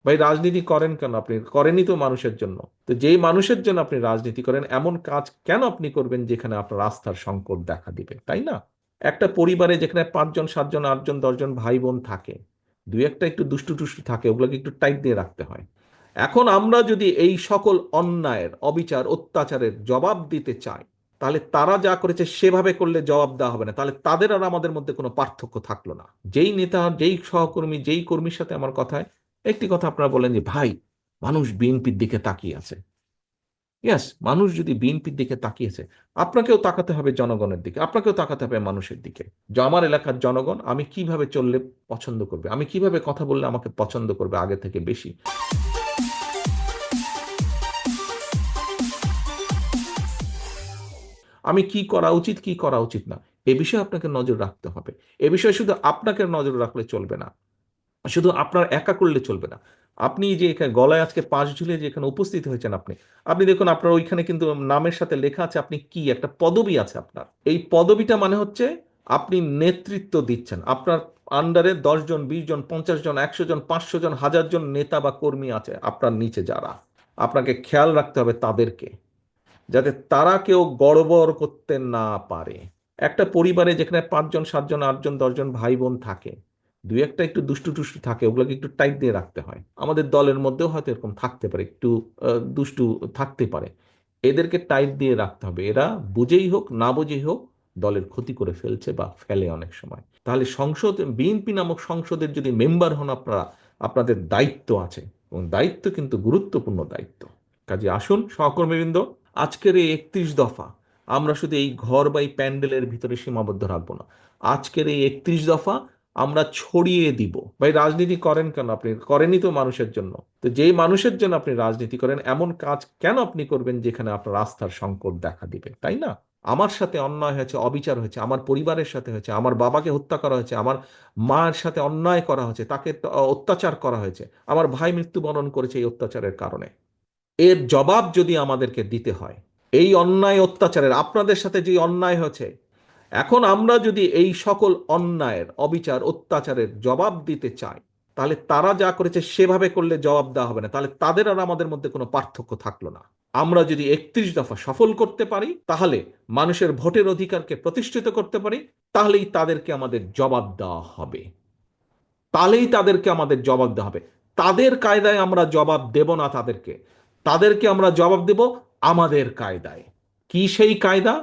ভাই রাজনীতি করেন কেন? আপনি করেনই তো মানুষের জন্য। তো যেই মানুষের জন্য আপনি রাজনীতি করেন, এমন কাজ কেন আপনি করবেন যেখানে আপনার আস্থার সংকট দেখা দিবে, তাই না? একটা পরিবারে যেখানে 5 জন 7 জন 8 জন 10 জন ভাই বোন থাকে, দুই একটা একটু দুষ্টু টুষ্টু থাকে, ওগুলোকে একটু টাইট দিয়ে রাখতে হয়। এখন আমরা যদি এই সকল অন্যায়ের, অবিচার, অত্যাচারের জবাব দিতে চাই, তাহলে তারা যা করেছে সেভাবে করলে জবাব দেওয়া হবে না, তাহলে তাদের আর আমাদের মধ্যে কোনো পার্থক্য থাকলো না। যেই নেতা, যেই সহকর্মী, যেই কর্মীর সাথে আমার কথায় একটি কথা আপনারা বলেন যে ভাই, মানুষ বিএনপির দিকে তাকিয়ে আছে। ইয়াস, মানুষ যদি বিএনপির দিকে তাকিয়েছে, আপনাকেও তাকাতে হবে জনগণের দিকে, আপনাকেও তাকাতে হবে মানুষের দিকে। যে আমার এলাকার জনগণ আমি কিভাবে চললে পছন্দ করবে, আমি কিভাবে কথা বললে আমাকে পছন্দ করবে আগে থেকে বেশি। আমি কি করা উচিত, কি করা উচিত না, এ বিষয়ে আপনাকে নজর রাখতে হবে। এ বিষয়ে শুধু আপনাকে নজর রাখলে চলবে না, শুধু আপনার একা করলে চলবে না। আপনি যে এখানে গলায় আজকে 5 ঝুলিয়ে যে এখানে উপস্থিত হয়েছেন, আপনি আপনি দেখুন আপনার ওইখানে কিন্তু নামের সাথে লেখা আছে আপনি কি, একটা পদবি আছে আপনার। এই পদবিটা মানে হচ্ছে আপনি নেতৃত্ব দিচ্ছেন। আপনার আন্ডারে 10 জন 20 জন 50 জন 100 জন 500 জন 1000 জন নেতা বা কর্মী আছে আপনার নিচে, যারা আপনাকে খেয়াল রাখতে হবে তাদেরকে, যাতে তারা কেউ গড়বড় করতে না পারে। একটা পরিবারে যেখানে 5 জন 7 জন 8 জন 10 জন ভাই বোন থাকে, দুই একটা একটু দুষ্টু টুষ্টু থাকে, ওগুলোকে একটু টাইট দিয়ে রাখতে হয়। আমাদের দলের মধ্যেও হয়তো এরকম থাকতে পারে, একটু দুষ্টু থাকতে পারে। এদেরকে টাইট দিয়ে রাখতে হবে। এরা বুঝেই হোক না বুঝেই হোক দলের ক্ষতি করে ফেলছে বা ফেলে অনেক সময়। তাহলে সংসদ, বিএনপি নামক সংসদের যদি মেম্বার হন আপনারা, আপনাদের দায়িত্ব আছে, এবং দায়িত্ব কিন্তু গুরুত্বপূর্ণ দায়িত্ব। কাজে আসুন সহকর্মীবৃন্দ, আজকের এই 31 দফা আমরা শুধু এই ঘর বা এই প্যান্ডেলের ভিতরে সীমাবদ্ধ রাখবো না। আজকের এই 31 দফা আমরা ছড়িয়ে দিব। ভাই রাজনীতি করেন কেন? আপনি করেনই তো মানুষের জন্য। তো যেই মানুষের জন্য আপনি রাজনীতি করেন, এমন কাজ কেন আপনি করবেন যেখানে আপনার আস্থার সংকট দেখা দিবে, তাই না? আমার সাথে অন্যায় হয়েছে, অবিচার হয়েছে, আমার পরিবারের সাথে হয়েছে, আমার বাবাকে হত্যা করা হয়েছে, আমার মায়ের সাথে অন্যায় করা হয়েছে, তাকে অত্যাচার করা হয়েছে, আমার ভাই মৃত্যুবরণ করেছে এই অত্যাচারের কারণে। এর জবাব যদি আমাদেরকে দিতে হয়, এই অন্যায় অত্যাচারের, আপনাদের সাথে যে অন্যায় হয়েছে, এখন আমরা যদি এই সকল অন্যায়ের, অবিচার, অত্যাচারের জবাব দিতে চাই, তাহলে তারা যা করেছে সেভাবে করলে জবাব দেওয়া হবে না, তাহলে তাদের আর আমাদের মধ্যে কোনো পার্থক্য থাকলো না। আমরা যদি 31 দফা সফল করতে পারি, তাহলে মানুষের ভোটের অধিকারকে প্রতিষ্ঠিত করতে পারি, তাহলেই তাদেরকে আমাদের জবাব দেওয়া হবে। তাহলেই তাদেরকে আমাদের জবাব দেওয়া হবে। তাদের কায়দায় আমরা জবাব দেব না তাদেরকে, তাদেরকে আমরা জবাব দেব আমাদের কায়দায়। কি সেই কায়দা?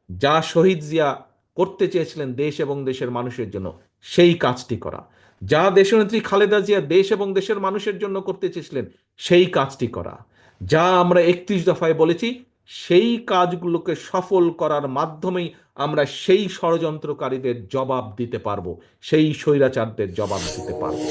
যা শহীদ জিয়া করতে চেয়েছিলেন দেশ এবং দেশের মানুষের জন্য, সেই কাজটি করা। যা দেশনেত্রী খালেদা জিয়া দেশ এবং দেশের মানুষের জন্য করতে চেয়েছিলেন, সেই কাজটি করা। যা আমরা 31 দফায় বলেছি, সেই কাজগুলোকে সফল করার মাধ্যমেই আমরা সেই ষড়যন্ত্রকারীদের জবাব দিতে পারবো, সেই স্বৈরাচারদের জবাব দিতে পারবো।